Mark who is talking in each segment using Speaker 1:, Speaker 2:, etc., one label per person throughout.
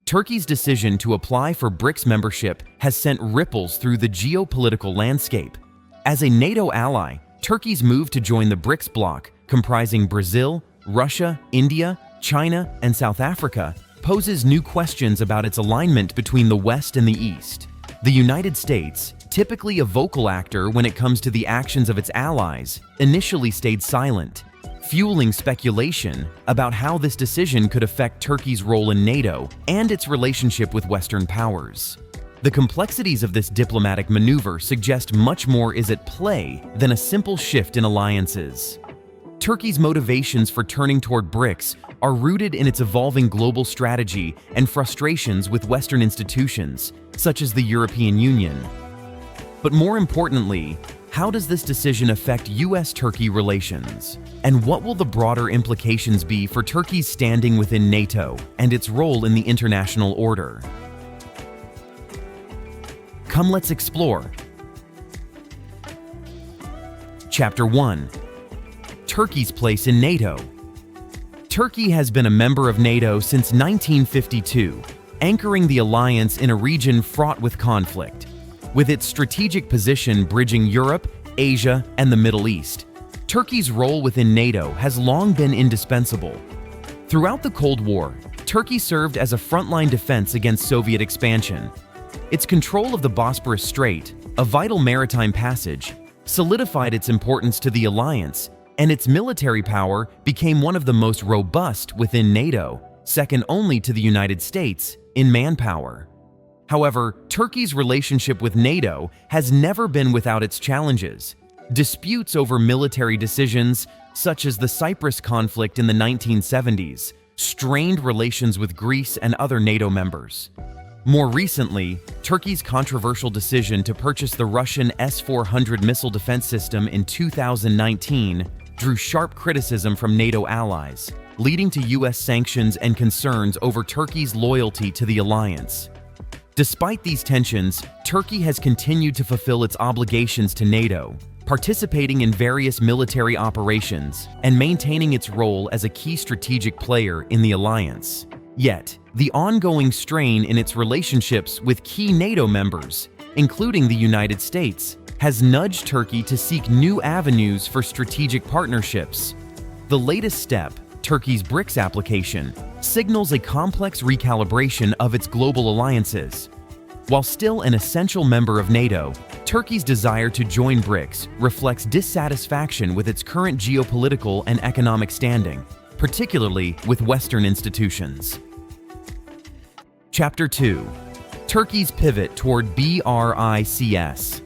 Speaker 1: Turkey's decision to apply for BRICS membership has sent ripples through the geopolitical landscape. As a NATO ally, Turkey's move to join the BRICS bloc, comprising Brazil, Russia, India, China, and South Africa, poses new questions about its alignment between the West and the East. The United States, typically a vocal actor when it comes to the actions of its allies, initially stayed silent, fueling speculation about how this decision could affect Turkey's role in NATO and its relationship with Western powers. The complexities of this diplomatic maneuver suggest much more is at play than a simple shift in alliances. Turkey's motivations for turning toward BRICS are rooted in its evolving global strategy and frustrations with Western institutions, such as the European Union. But more importantly, how does this decision affect US-Turkey relations? And what will the broader implications be for Turkey's standing within NATO and its role in the international order? Come, let's explore. Chapter 1. Turkey's place in NATO. Turkey has been a member of NATO since 1952, anchoring the alliance in a region fraught with conflict. With its strategic position bridging Europe, Asia, and the Middle East, Turkey's role within NATO has long been indispensable. Throughout the Cold War, Turkey served as a frontline defense against Soviet expansion. Its control of the Bosporus Strait, a vital maritime passage, solidified its importance to the alliance, and its military power became one of the most robust within NATO, second only to the United States in manpower. However, Turkey's relationship with NATO has never been without its challenges. Disputes over military decisions, such as the Cyprus conflict in the 1970s, strained relations with Greece and other NATO members. More recently, Turkey's controversial decision to purchase the Russian S-400 missile defense system in 2019 drew sharp criticism from NATO allies, leading to US sanctions and concerns over Turkey's loyalty to the alliance. Despite these tensions, Turkey has continued to fulfill its obligations to NATO, participating in various military operations and maintaining its role as a key strategic player in the alliance. Yet, the ongoing strain in its relationships with key NATO members, including the United States, has nudged Turkey to seek new avenues for strategic partnerships. The latest step, Turkey's BRICS application, signals a complex recalibration of its global alliances. While still an essential member of NATO, Turkey's desire to join BRICS reflects dissatisfaction with its current geopolitical and economic standing, particularly with Western institutions. Chapter 2. Turkey's pivot toward BRICS.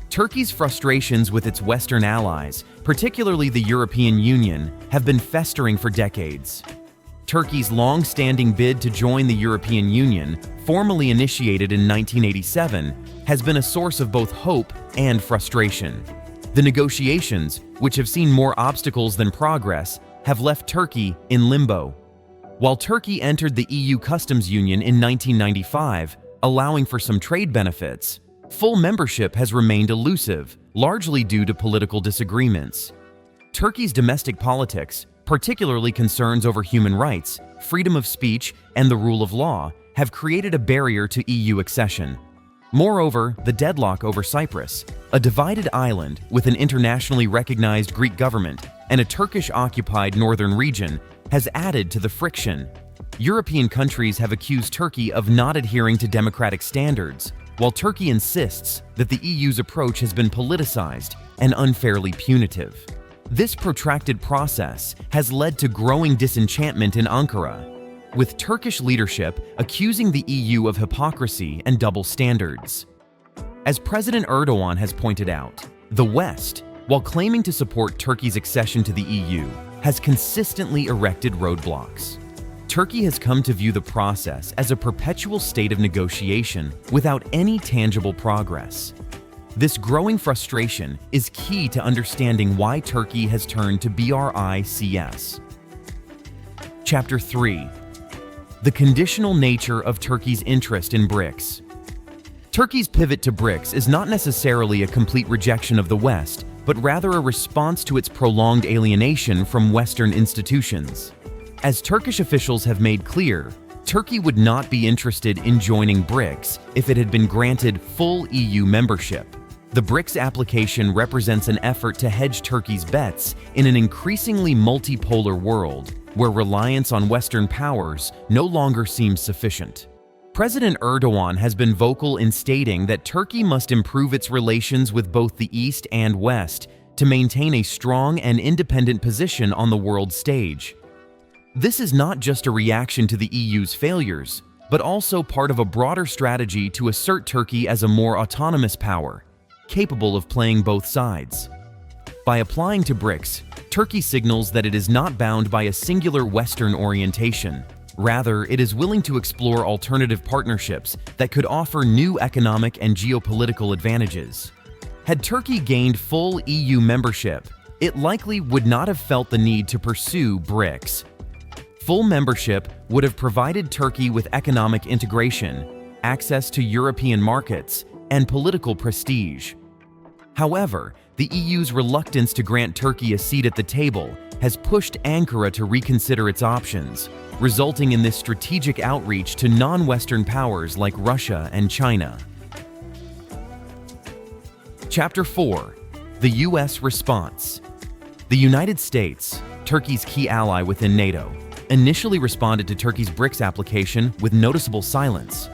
Speaker 1: Turkey's frustrations with its Western allies, particularly the European Union, have been festering for decades. Turkey's long-standing bid to join the European Union, formally initiated in 1987, has been a source of both hope and frustration. The negotiations, which have seen more obstacles than progress, have left Turkey in limbo. While Turkey entered the EU Customs Union in 1995, allowing for some trade benefits, full membership has remained elusive, largely due to political disagreements. Turkey's domestic politics, particularly concerns over human rights, freedom of speech, and the rule of law, have created a barrier to EU accession. Moreover, the deadlock over Cyprus, a divided island with an internationally recognized Greek government and a Turkish-occupied northern region, has added to the friction. European countries have accused Turkey of not adhering to democratic standards, while Turkey insists that the EU's approach has been politicized and unfairly punitive. This protracted process has led to growing disenchantment in Ankara, with Turkish leadership accusing the EU of hypocrisy and double standards. As President Erdogan has pointed out, the West, while claiming to support Turkey's accession to the EU, has consistently erected roadblocks. Turkey has come to view the process as a perpetual state of negotiation without any tangible progress. This growing frustration is key to understanding why Turkey has turned to BRICS. Chapter 3. The conditional nature of Turkey's interest in BRICS. Turkey's pivot to BRICS is not necessarily a complete rejection of the West, but rather a response to its prolonged alienation from Western institutions. As Turkish officials have made clear, Turkey would not be interested in joining BRICS if it had been granted full EU membership. The BRICS application represents an effort to hedge Turkey's bets in an increasingly multipolar world where reliance on Western powers no longer seems sufficient. President Erdogan has been vocal in stating that Turkey must improve its relations with both the East and West to maintain a strong and independent position on the world stage. This is not just a reaction to the EU's failures, but also part of a broader strategy to assert Turkey as a more autonomous power, capable of playing both sides. By applying to BRICS, Turkey signals that it is not bound by a singular Western orientation. Rather, it is willing to explore alternative partnerships that could offer new economic and geopolitical advantages. Had Turkey gained full EU membership, it likely would not have felt the need to pursue BRICS. Full membership would have provided Turkey with economic integration, access to European markets, and political prestige. However, the EU's reluctance to grant Turkey a seat at the table has pushed Ankara to reconsider its options, resulting in this strategic outreach to non-Western powers like Russia and China. Chapter 4. The U.S. Response. The United States, Turkey's key ally within NATO, initially responded to Turkey's BRICS application with noticeable silence.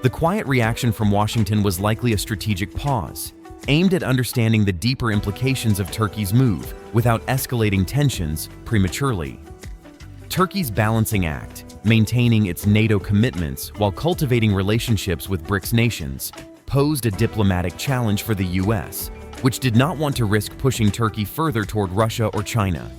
Speaker 1: The quiet reaction from Washington was likely a strategic pause, aimed at understanding the deeper implications of Turkey's move without escalating tensions prematurely. Turkey's balancing act, maintaining its NATO commitments while cultivating relationships with BRICS nations, posed a diplomatic challenge for the U.S., which did not want to risk pushing Turkey further toward Russia or China.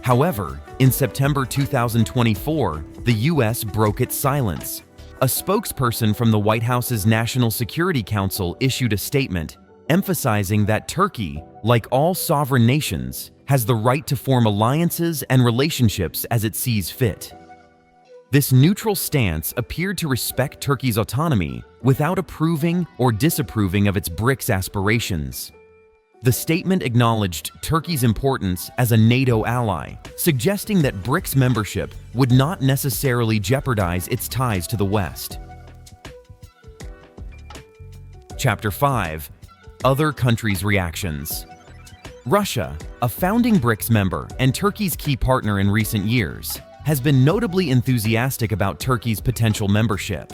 Speaker 1: However, in September 2024, the U.S. broke its silence. A spokesperson from the White House's National Security Council issued a statement emphasizing that Turkey, like all sovereign nations, has the right to form alliances and relationships as it sees fit. This neutral stance appeared to respect Turkey's autonomy without approving or disapproving of its BRICS aspirations. The statement acknowledged Turkey's importance as a NATO ally, suggesting that BRICS membership would not necessarily jeopardize its ties to the West. Chapter 5. Other countries' reactions. Russia, a founding BRICS member and Turkey's key partner in recent years, has been notably enthusiastic about Turkey's potential membership.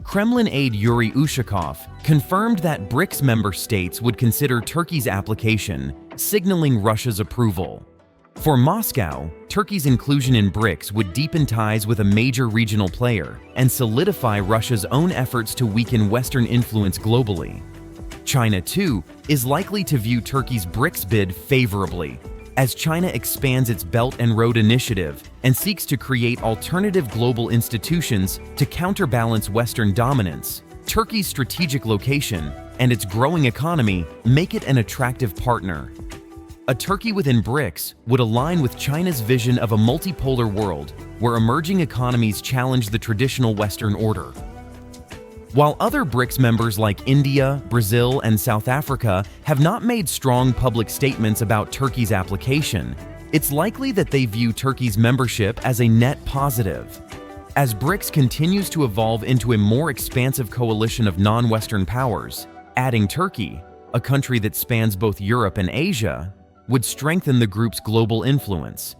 Speaker 1: Kremlin aide Yuri Ushakov confirmed that BRICS member states would consider Turkey's application, signaling Russia's approval. For Moscow, Turkey's inclusion in BRICS would deepen ties with a major regional player and solidify Russia's own efforts to weaken Western influence globally. China, too, is likely to view Turkey's BRICS bid favorably, as China expands its Belt and Road Initiative and seeks to create alternative global institutions to counterbalance Western dominance. Turkey's strategic location and its growing economy make it an attractive partner. A Turkey within BRICS would align with China's vision of a multipolar world where emerging economies challenge the traditional Western order. While other BRICS members like India, Brazil, and South Africa have not made strong public statements about Turkey's application, it's likely that they view Turkey's membership as a net positive. As BRICS continues to evolve into a more expansive coalition of non-Western powers, adding Turkey, a country that spans both Europe and Asia, would strengthen the group's global influence.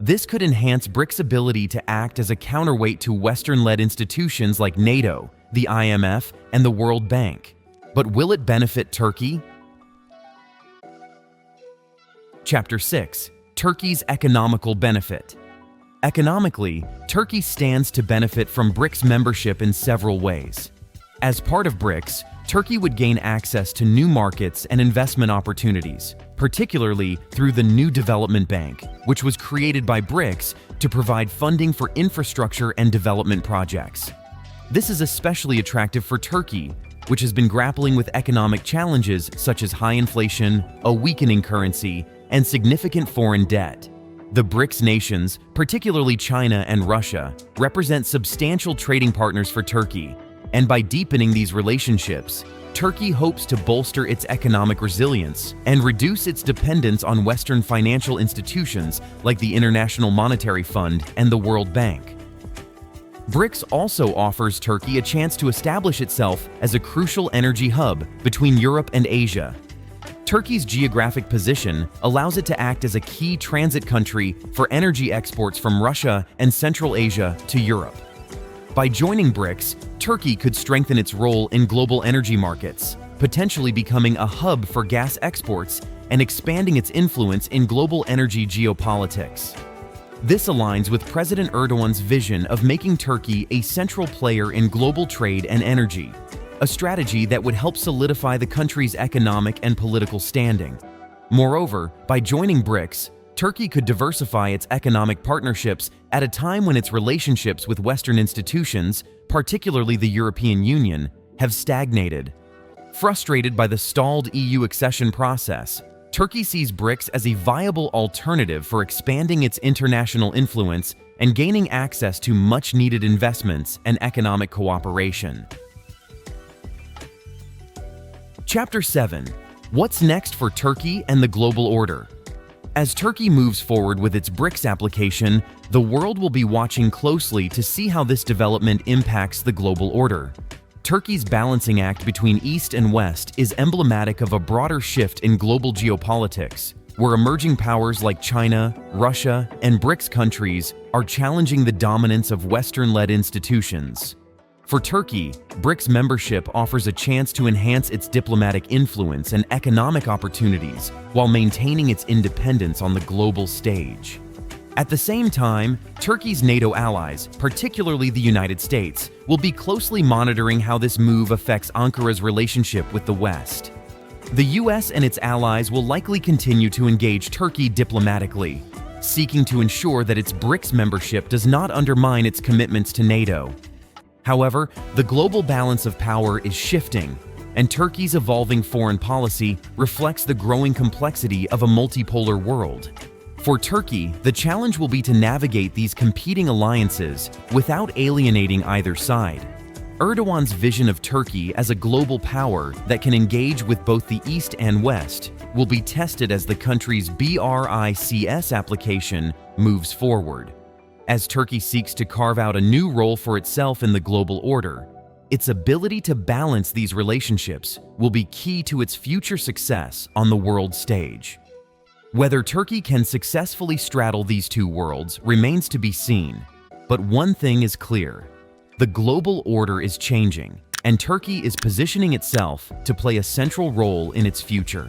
Speaker 1: This could enhance BRICS' ability to act as a counterweight to Western-led institutions like NATO, the IMF, and the World Bank. But will it benefit Turkey? Chapter 6. Turkey's economical benefit. Economically, Turkey stands to benefit from BRICS membership in several ways. As part of BRICS, Turkey would gain access to new markets and investment opportunities, particularly through the New Development Bank, which was created by BRICS to provide funding for infrastructure and development projects. This is especially attractive for Turkey, which has been grappling with economic challenges such as high inflation, a weakening currency, and significant foreign debt. The BRICS nations, particularly China and Russia, represent substantial trading partners for Turkey, and by deepening these relationships, Turkey hopes to bolster its economic resilience and reduce its dependence on Western financial institutions like the International Monetary Fund and the World Bank. BRICS also offers Turkey a chance to establish itself as a crucial energy hub between Europe and Asia. Turkey's geographic position allows it to act as a key transit country for energy exports from Russia and Central Asia to Europe. By joining BRICS, Turkey could strengthen its role in global energy markets, potentially becoming a hub for gas exports and expanding its influence in global energy geopolitics. This aligns with President Erdogan's vision of making Turkey a central player in global trade and energy, a strategy that would help solidify the country's economic and political standing. Moreover, by joining BRICS, Turkey could diversify its economic partnerships at a time when its relationships with Western institutions, particularly the European Union, have stagnated. Frustrated by the stalled EU accession process, Turkey sees BRICS as a viable alternative for expanding its international influence and gaining access to much-needed investments and economic cooperation. Chapter 7. What's next for Turkey and the global order? As Turkey moves forward with its BRICS application, the world will be watching closely to see how this development impacts the global order. Turkey's balancing act between East and West is emblematic of a broader shift in global geopolitics, where emerging powers like China, Russia, and BRICS countries are challenging the dominance of Western-led institutions. For Turkey, BRICS membership offers a chance to enhance its diplomatic influence and economic opportunities while maintaining its independence on the global stage. At the same time, Turkey's NATO allies, particularly the United States, will be closely monitoring how this move affects Ankara's relationship with the West. The US and its allies will likely continue to engage Turkey diplomatically, seeking to ensure that its BRICS membership does not undermine its commitments to NATO. However, the global balance of power is shifting, and Turkey's evolving foreign policy reflects the growing complexity of a multipolar world. For Turkey, the challenge will be to navigate these competing alliances without alienating either side. Erdogan's vision of Turkey as a global power that can engage with both the East and West will be tested as the country's BRICS application moves forward. As Turkey seeks to carve out a new role for itself in the global order, its ability to balance these relationships will be key to its future success on the world stage. Whether Turkey can successfully straddle these two worlds remains to be seen, but one thing is clear: the global order is changing, and Turkey is positioning itself to play a central role in its future.